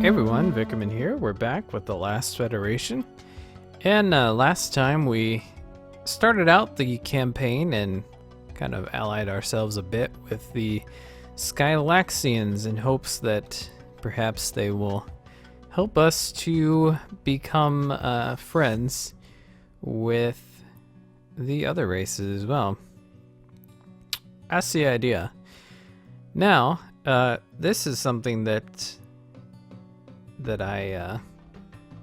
Everyone, Vickerman here. We're back with the last Federation. And last time we started out the campaign and kind of allied ourselves a bit with the Skylaxians in hopes that perhaps they will help us to become friends with the other races as well. That's the idea. Now, this is something that I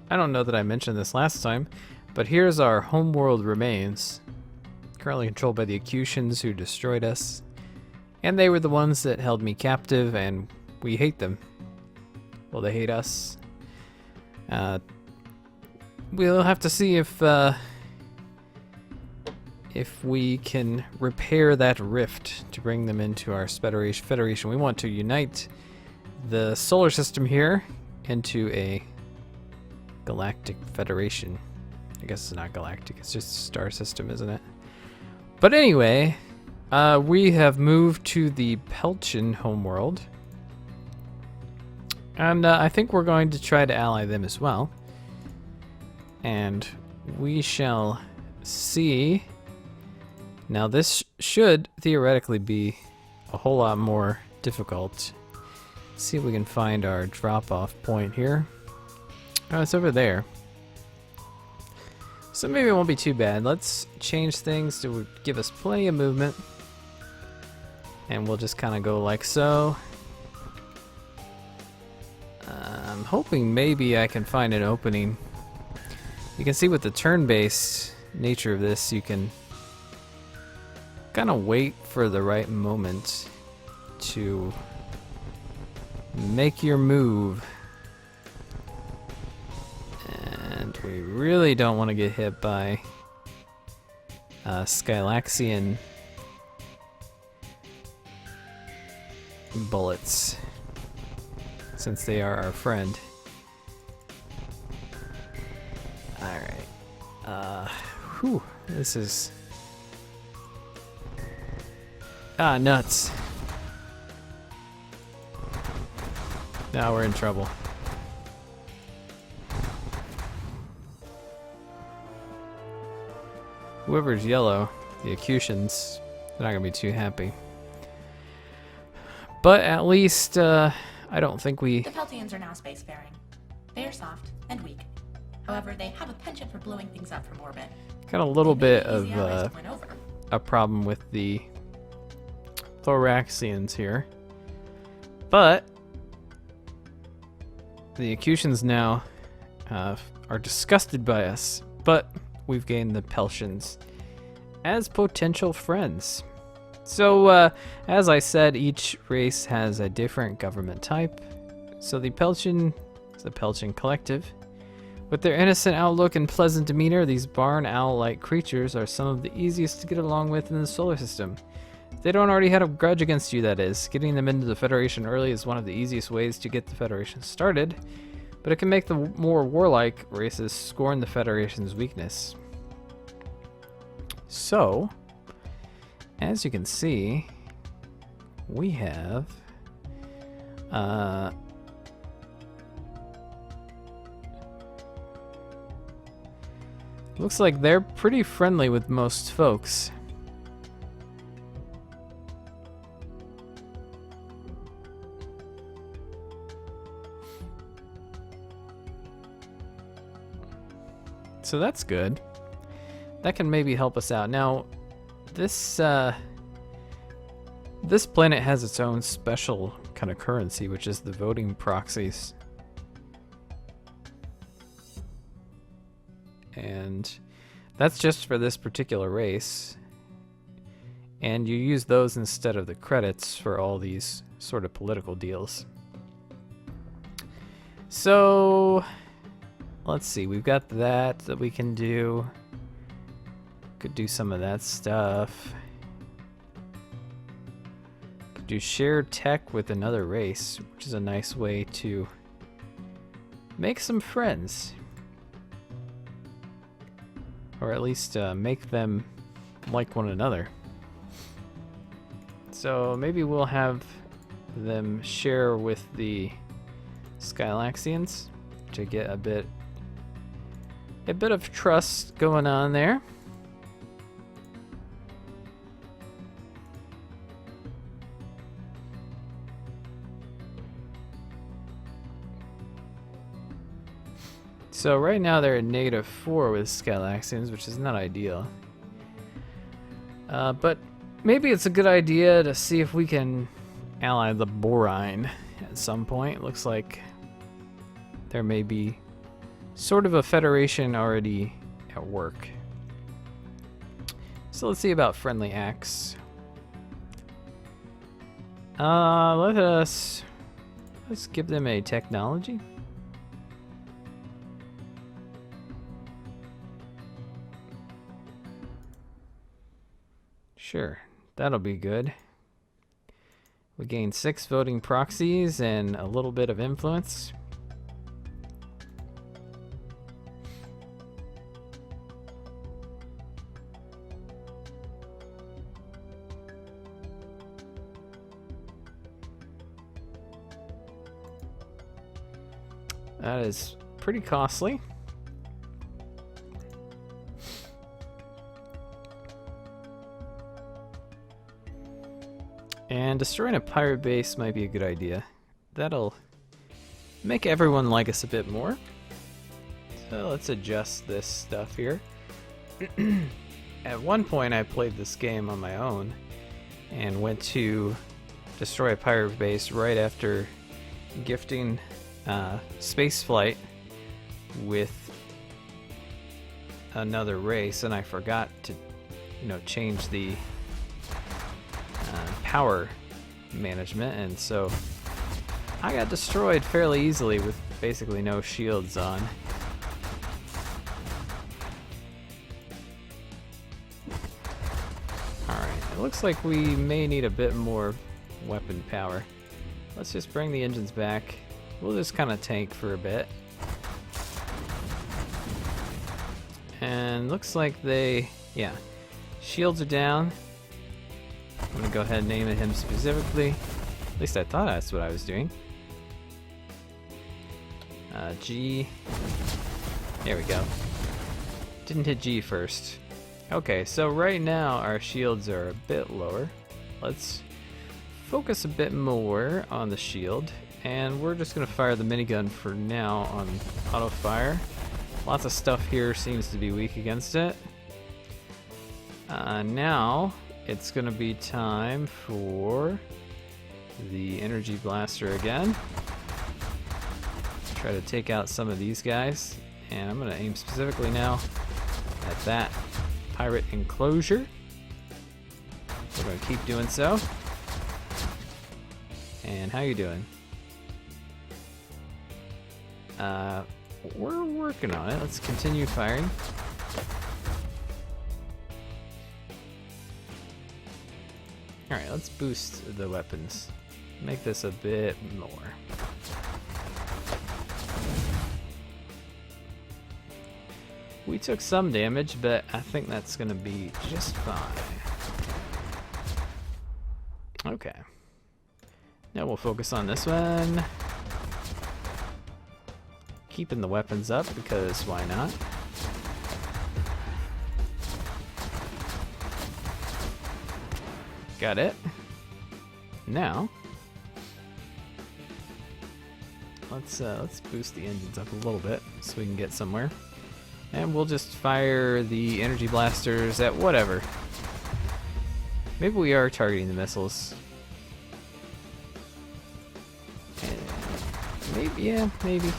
don't know that I mentioned this last time, but here's our homeworld remains, currently controlled by the Acutians who destroyed us, and they were the ones that held me captive, and we hate them. Well, they hate us. We'll have to see if we can repair that rift to bring them into our Federation. We want to unite the solar system here into a galactic federation. I guess it's not galactic, it's just a star system, isn't it? But anyway, we have moved to the Pelchin homeworld. And I think we're going to try to ally them as well. And we shall see. Now this should theoretically be a whole lot more difficult. Let's see if we can find our drop-off point here. Oh, it's over there. So maybe it won't be too bad. Let's change things to give us plenty of movement. And we'll just kind of go like so. I'm hoping maybe I can find an opening. You can see with the turn-based nature of this, you can kind of wait for the right moment to make your move. And we really don't want to get hit by Skylaxian bullets, since they are our friend. Alright. Whew, this is... Ah, nuts. Now we're in trouble. Whoever's yellow, the Acutians, they're not gonna be too happy. But at least, I don't think we... The Peltians are now spacefaring. They are soft and weak. However, they have a penchant for blowing things up from orbit. Got a little bit of a problem with the Thoraxians here. But the Acutians now are disgusted by us, but we've gained the Peltians as potential friends. So, as I said, each race has a different government type. So the Pelchin is the Pelchin Collective. With their innocent outlook and pleasant demeanor, these barn owl-like creatures are some of the easiest to get along with in the solar system. If they don't already have a grudge against you, that is. Getting them into the Federation early is one of the easiest ways to get the Federation started, but it can make the more warlike races scorn the Federation's weakness. So, as you can see, we have looks like they're pretty friendly with most folks. So that's good. That can maybe help us out. Now, this planet has its own special kind of currency, which is the voting proxies. And that's just for this particular race. And you use those instead of the credits for all these sort of political deals. So, let's see, we've got that we can do. Could do some of that stuff. Could do shared tech with another race, which is a nice way to make some friends. Or at least make them like one another. So maybe we'll have them share with the Skylaxians to get a bit of trust going on there. So right now they're at -4 with Skylaxians, which is not ideal. But maybe it's a good idea to see if we can ally the Borine at some point. Looks like there may be sort of a federation already at work. So let's see about friendly acts. Let's give them a technology. Sure, that'll be good. We gain 6 voting proxies and a little bit of influence. That is pretty costly. And destroying a pirate base might be a good idea. That'll make everyone like us a bit more. So let's adjust this stuff here. At one point I played this game on my own and went to destroy a pirate base right after gifting space flight with another race, and I forgot to change the power management, and so I got destroyed fairly easily with basically no shields on. Alright, it looks like we may need a bit more weapon power. Let's just bring the engines back. We'll just kind of tank for a bit. And looks like shields are down. I'm gonna go ahead and name him specifically. At least I thought that's what I was doing. G. There we go. Didn't hit G first. Okay, so right now our shields are a bit lower. Let's focus a bit more on the shield. And we're just gonna fire the minigun for now on auto fire. Lots of stuff here seems to be weak against it. Now it's gonna be time for the energy blaster again. Try to take out some of these guys, and I'm gonna aim specifically now at that pirate enclosure. We're gonna keep doing so. And how you doing? We're working on it. Let's continue firing. Alright, let's boost the weapons. Make this a bit more. We took some damage, but I think that's gonna be just fine. Okay. Now we'll focus on this one. Keeping the weapons up, because why not? Got it. Now, let's boost the engines up a little bit so we can get somewhere. And we'll just fire the energy blasters at whatever. Maybe we are targeting the missiles. Maybe, yeah, maybe.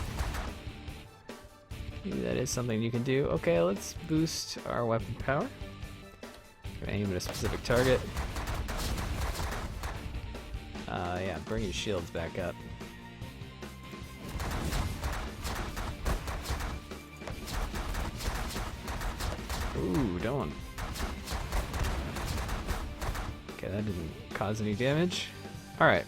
Maybe that is something you can do. Okay, let's boost our weapon power. Gonna aim at a specific target. Yeah, bring your shields back up. Ooh, don't. Okay, that didn't cause any damage. Alright.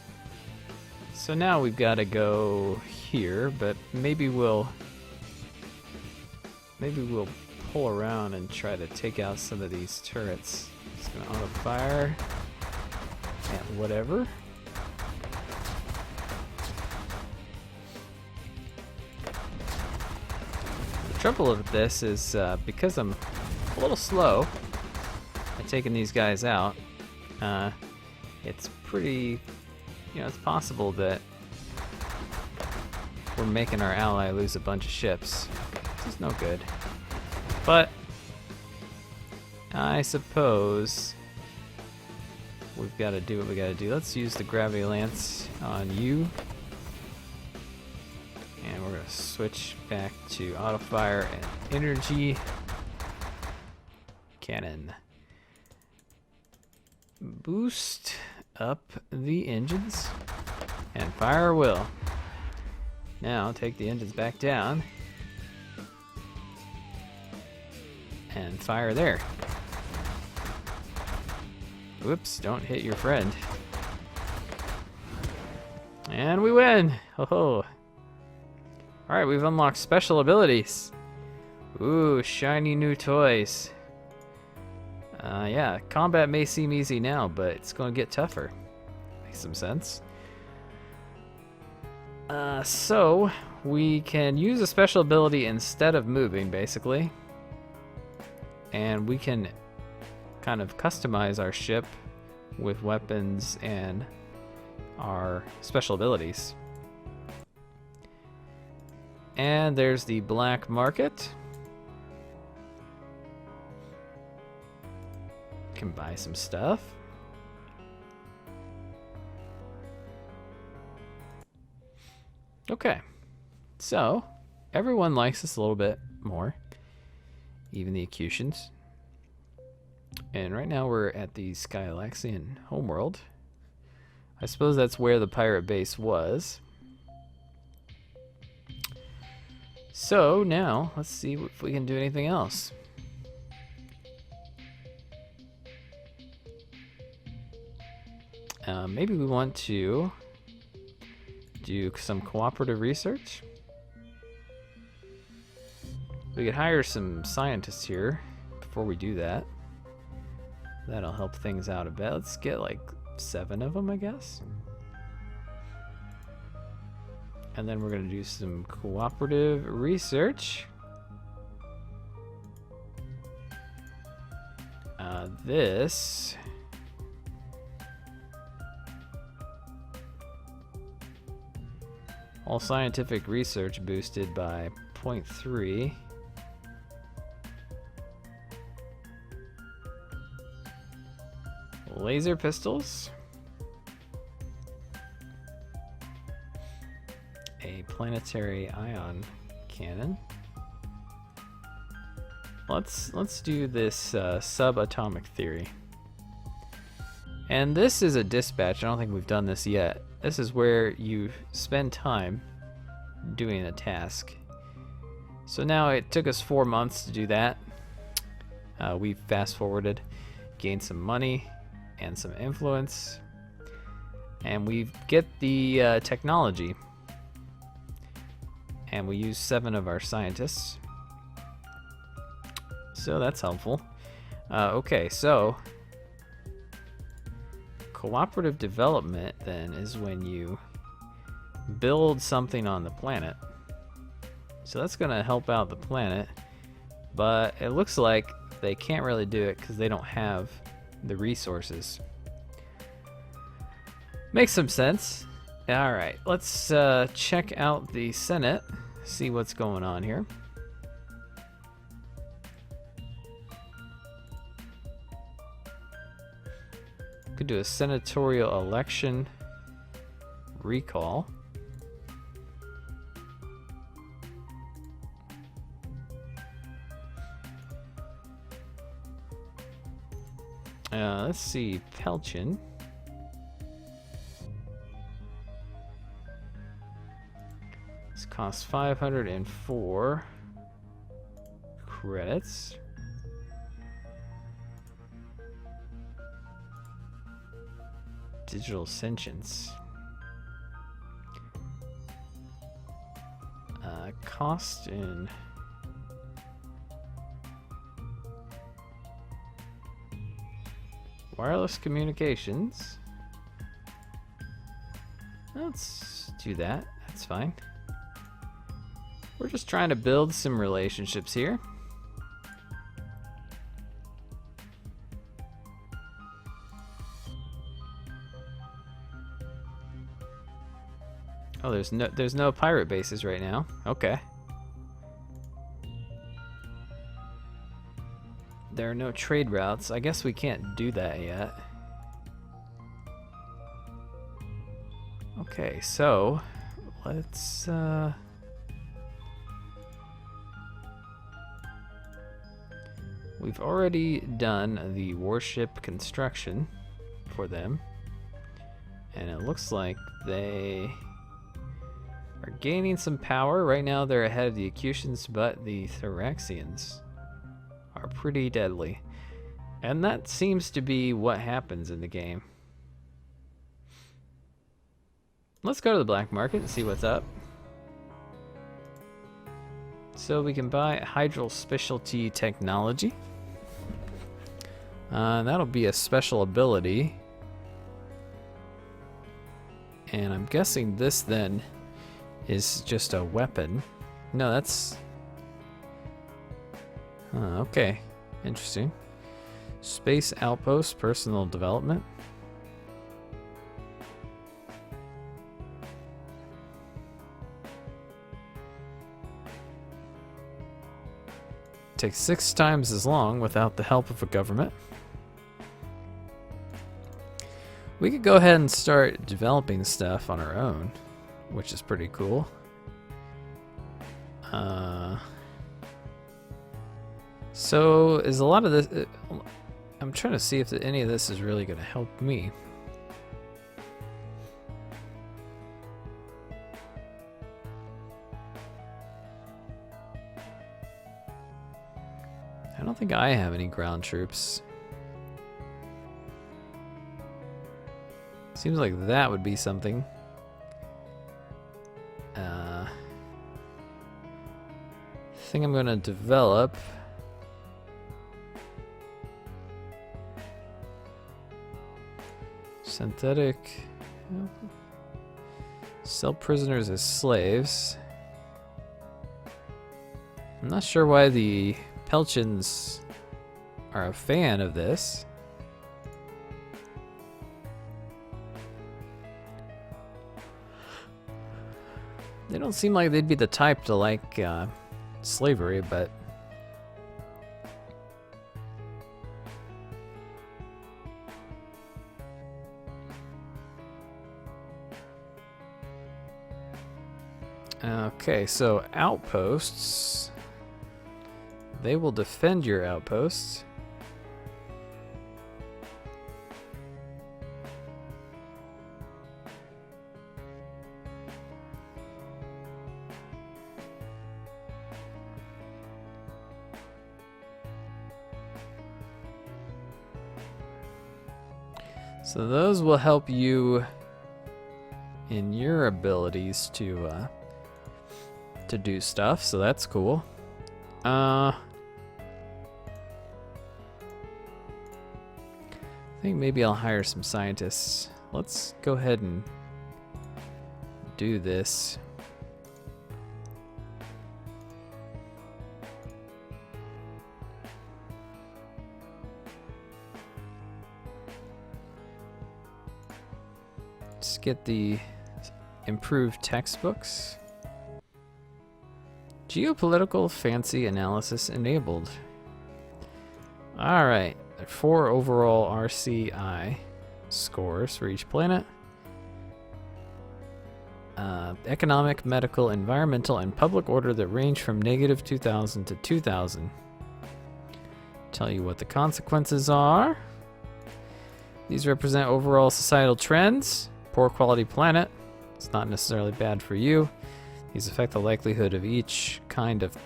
So now we've got to go here, but maybe we'll pull around and try to take out some of these turrets. Just gonna auto fire at whatever. Trouble with this is because I'm a little slow at taking these guys out, it's pretty, it's possible that we're making our ally lose a bunch of ships. This is no good. But I suppose we've got to do what we got to do. Let's use the gravity lance on you. And we're going to switch back to auto fire and energy cannon. Boost up the engines and fire will. Now take the engines back down and fire there. Whoops, don't hit your friend. And we win! Oh. Alright, we've unlocked special abilities. Ooh, shiny new toys. Yeah, combat may seem easy now, but it's going to get tougher. Makes some sense. So, we can use a special ability instead of moving, basically. And we can kind of customize our ship with weapons and our special abilities. And there's the black market. Can buy some stuff. Okay, so everyone likes us a little bit more, even the Acutians. And right now we're at the Skylaxian homeworld. I suppose that's where the pirate base was. So now let's see if we can do anything else. Maybe we want to do some cooperative research. We could hire some scientists here before we do that. That'll help things out a bit. Let's get like 7 of them, I guess. And then we're going to do some cooperative research. This all scientific research boosted by 0.3. Laser pistols. A planetary ion cannon. Let's do this subatomic theory. And this is a dispatch. I don't think we've done this yet. This is where you spend time doing a task. So now it took us 4 months to do that. We fast forwarded, gained some money and some influence, and we get the technology. And we use 7 of our scientists. So that's helpful. Okay, so cooperative development then is when you build something on the planet. So that's going to help out the planet, but it looks like they can't really do it because they don't have the resources. Makes some sense. All right, let's check out the Senate, see what's going on here. Could do a senatorial election recall. Let's see, Pelchin. This costs 504 credits. Digital sentience. Cost in wireless communications. Let's do that. That's fine. We're just trying to build some relationships here. Oh, there's no pirate bases right now. Okay. There are no trade routes. I guess we can't do that yet. Okay, so let's we've already done the warship construction for them, and it looks like they are gaining some power. Right now they're ahead of the Acutians, but the Thoraxians are pretty deadly. And that seems to be what happens in the game. Let's go to the black market and see what's up. So we can buy Hydral Specialty Technology. That'll be a special ability. And I'm guessing this then is just a weapon. No, that's... okay. Interesting. Space Outpost, personal development. Takes 6 times as long without the help of a government. We could go ahead and start developing stuff on our own, which is pretty cool. So is a lot of this... I'm trying to see if any of this is really going to help me. I don't think I have any ground troops. Seems like that would be something. I think I'm gonna develop synthetic. Sell prisoners as slaves. I'm not sure why the Pelchins are a fan of this. They don't seem like they'd be the type to like slavery, but okay, so outposts. They will defend your outposts. So those will help you in your abilities to do stuff, so that's cool. I think maybe I'll hire some scientists. Let's go ahead and do this. Let's get the improved textbooks. Geopolitical fancy analysis enabled. Alright, 4 overall RCI scores for each planet. Economic, medical, environmental, and public order that range from -2000 to 2000. Tell you what the consequences are. These represent overall societal trends. Poor quality planet. It's not necessarily bad for you. These affect the likelihood of each kind of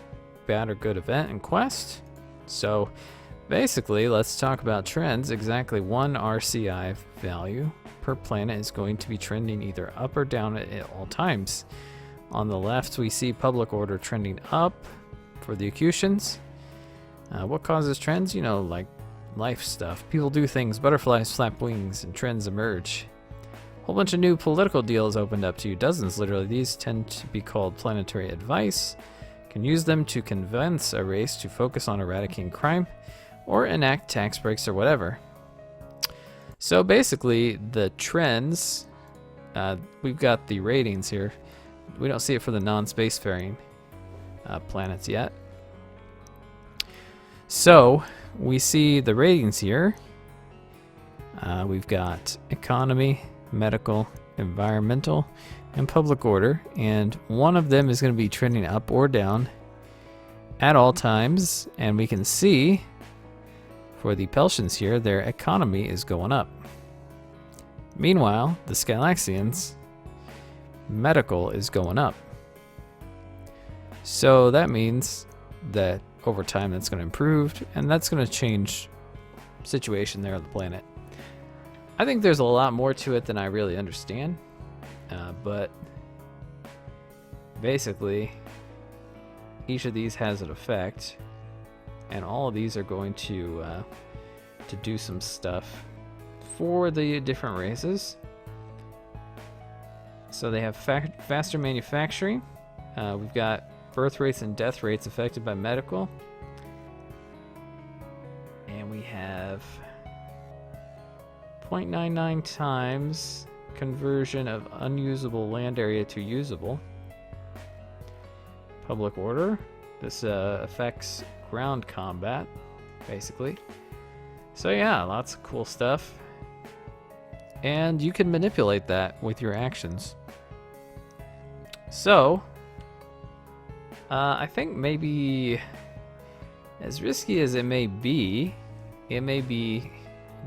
bad or good event and quest. So basically, let's talk about trends. Exactly 1 RCI value per planet is going to be trending either up or down at all times. On the left, we see public order trending up for the Acutians. What causes trends? You know, like life stuff. People do things, butterflies flap wings, and trends emerge. Whole bunch of new political deals opened up to you, dozens literally. These tend to be called planetary advice. Can use them to convince a race to focus on eradicating crime or enact tax breaks or whatever. So basically, the trends, we've got the ratings here. We don't see it for the non-spacefaring planets yet. So we see the ratings here. We've got economy, medical, environmental, and public order, and one of them is going to be trending up or down at all times, and we can see for the Peltians here, their economy is going up. Meanwhile, the Skylaxians' medical is going up. So that means that over time that's going to improve, and that's going to change situation there on the planet. I think there's a lot more to it than I really understand, but basically each of these has an effect, and all of these are going to do some stuff for the different races. So they have faster manufacturing. We've got birth rates and death rates affected by medical, and we have 0.99 times conversion of unusable land area to usable. Public order. This affects ground combat, basically. So yeah, lots of cool stuff. And you can manipulate that with your actions. So, I think maybe, as risky as it may be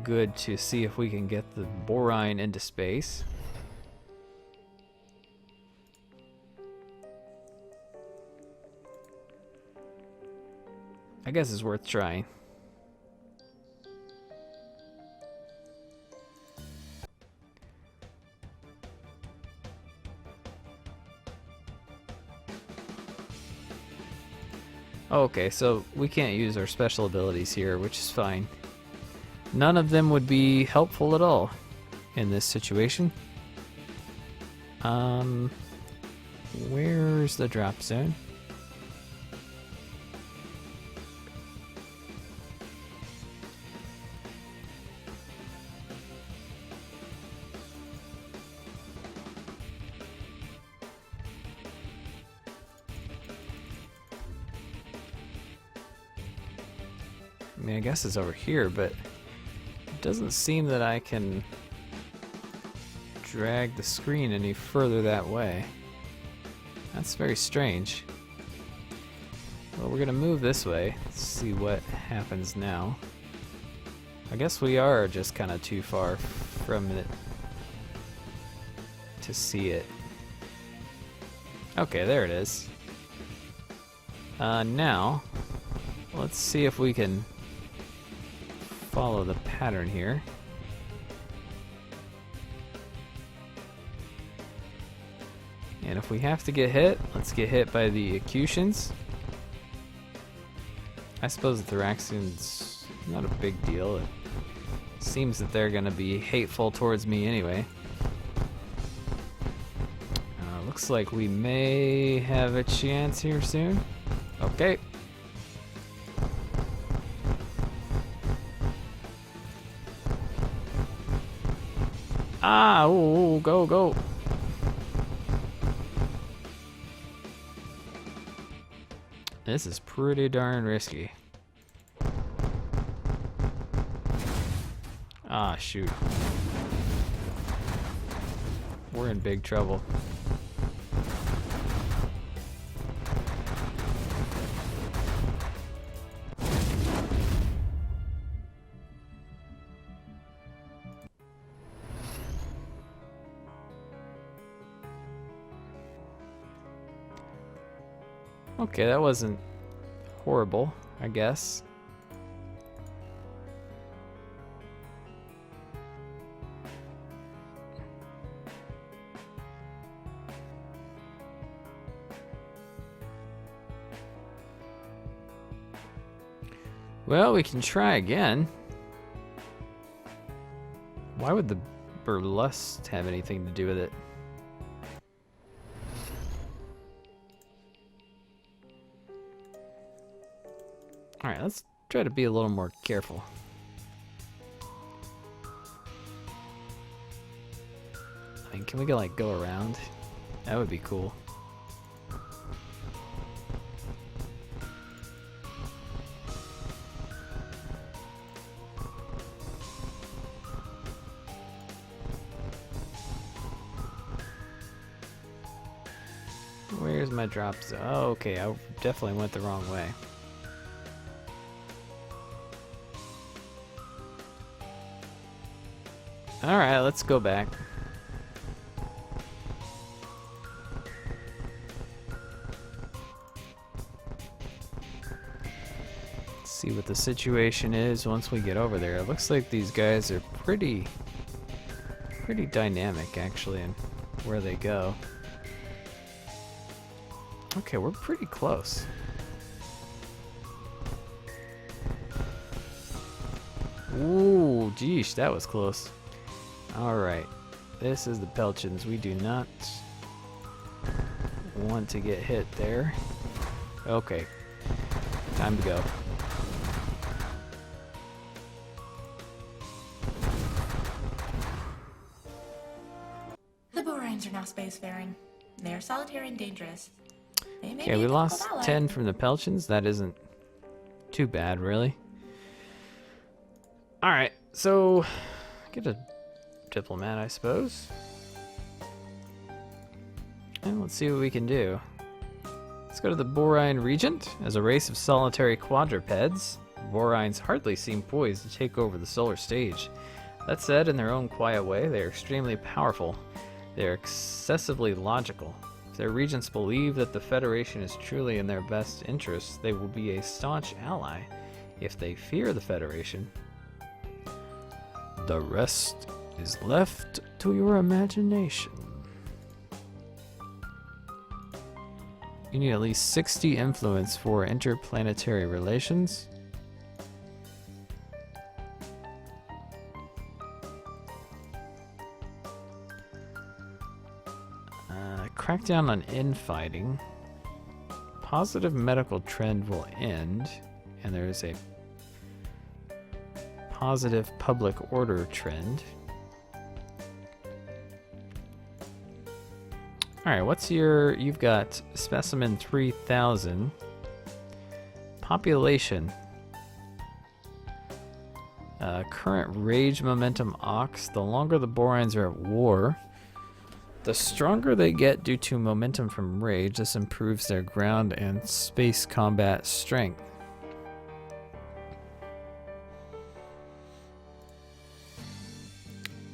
good to see if we can get the Borine into space. I guess it's worth trying. Okay, so we can't use our special abilities here, which is fine. None of them would be helpful at all in this situation. Where's the drop zone? I mean, I guess it's over here, but it doesn't seem that I can drag the screen any further that way. That's very strange. Well, we're gonna move this way. Let's see what happens now. I guess we are just kind of too far from it to see it. Okay, there it is. Now, let's see if we can follow the pattern here. And if we have to get hit, let's get hit by the Acutians. I suppose the Thoraxians, not a big deal. It seems that they're gonna be hateful towards me anyway. Looks like we may have a chance here soon. Okay. Ah, ooh, go, go. This is pretty darn risky. Ah, shoot. We're in big trouble. Okay, that wasn't horrible, I guess. Well, we can try again. Why would the burlesque have anything to do with it? Alright, let's try to be a little more careful. I mean, can we like go around? That would be cool. Where's my drop zone? Oh, okay, I definitely went the wrong way. Alright, let's go back. Let's see what the situation is once we get over there. It looks like these guys are pretty dynamic, actually, in where they go. Okay, we're pretty close. Ooh, geesh, that was close. Alright, this is the Pelchins. We do not want to get hit there. Okay, time to go. The Borines are now spacefaring. They are solitary and dangerous. They may Okay, be we a lost difficult ally. 10 from the Pelchins. That isn't too bad, really. Alright, so get a diplomat, I suppose. And let's see what we can do. Let's go to the Borine Regent. As a race of solitary quadrupeds, Borines hardly seem poised to take over the solar stage. That said, in their own quiet way, they are extremely powerful. They are excessively logical. If their regents believe that the Federation is truly in their best interests, they will be a staunch ally. If they fear the Federation, the rest is left to your imagination. You need at least 60 influence for interplanetary relations. Crackdown on infighting. Positive medical trend will end, and there is a positive public order trend. Alright, what's you've got specimen 3000. Population. Current rage momentum ox. The longer the Borines are at war, the stronger they get due to momentum from rage. This improves their ground and space combat strength.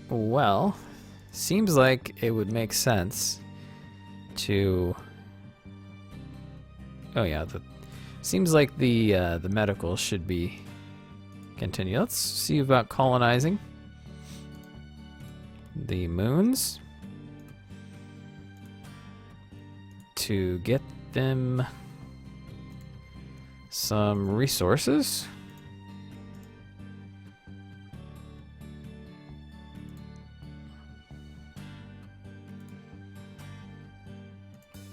Well, seems like it would make sense to... Oh yeah, seems like the medical should be continue. Let's see about colonizing the moons to get them some resources.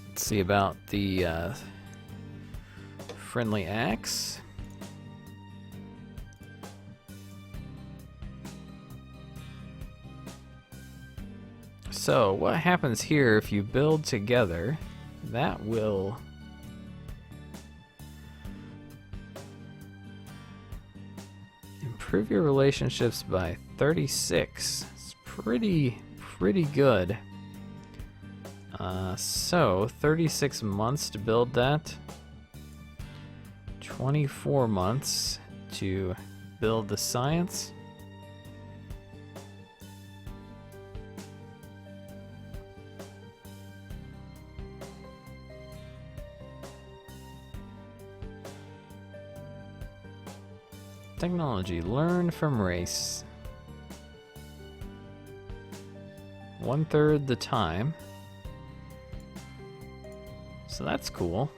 Let's see about the friendly axe. So what happens here if you build together? That will improve your relationships by 36. It's pretty good. So 36 months to build that. 24 months to build the science. Technology, learn from race. 1/3 the time. So that's cool.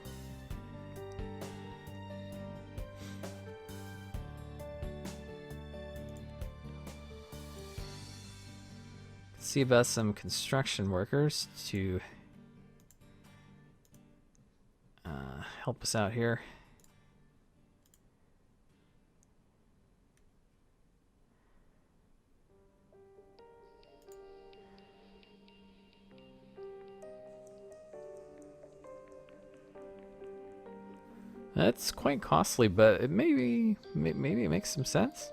See about some construction workers to help us out here. That's quite costly, but it maybe it makes some sense.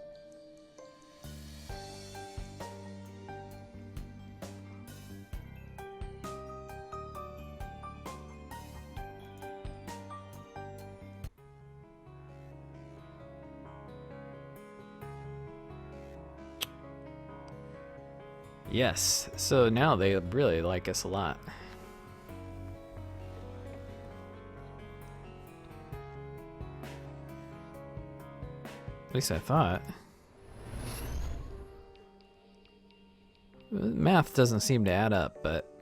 Yes, so now they really like us a lot. At least I thought. Math doesn't seem to add up, but...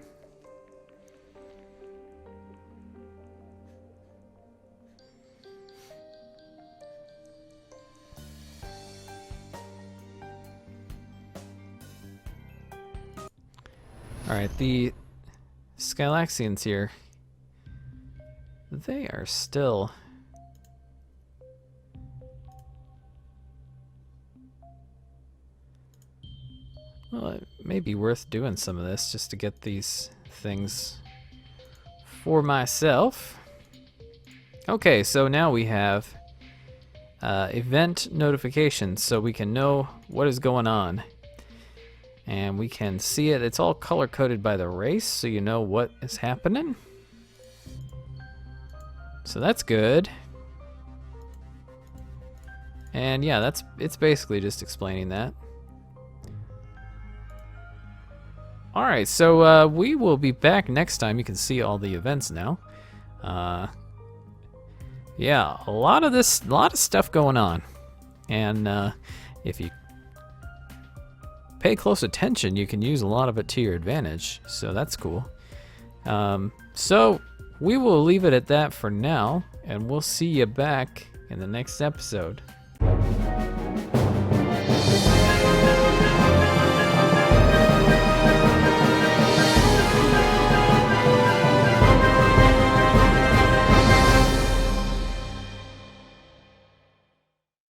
Alright, the Skylaxians here, they are still... Well, it may be worth doing some of this just to get these things for myself. Okay, so now we have event notifications, so we can know what is going on. And we can see it. It's all color-coded by the race, so you know what is happening. So that's good. And yeah, it's basically just explaining that. Alright, so we will be back next time. You can see all the events now. Yeah, a lot of stuff going on. And if you pay close attention, you can use a lot of it to your advantage. So that's cool. So we will leave it at that for now, and we'll see you back in the next episode.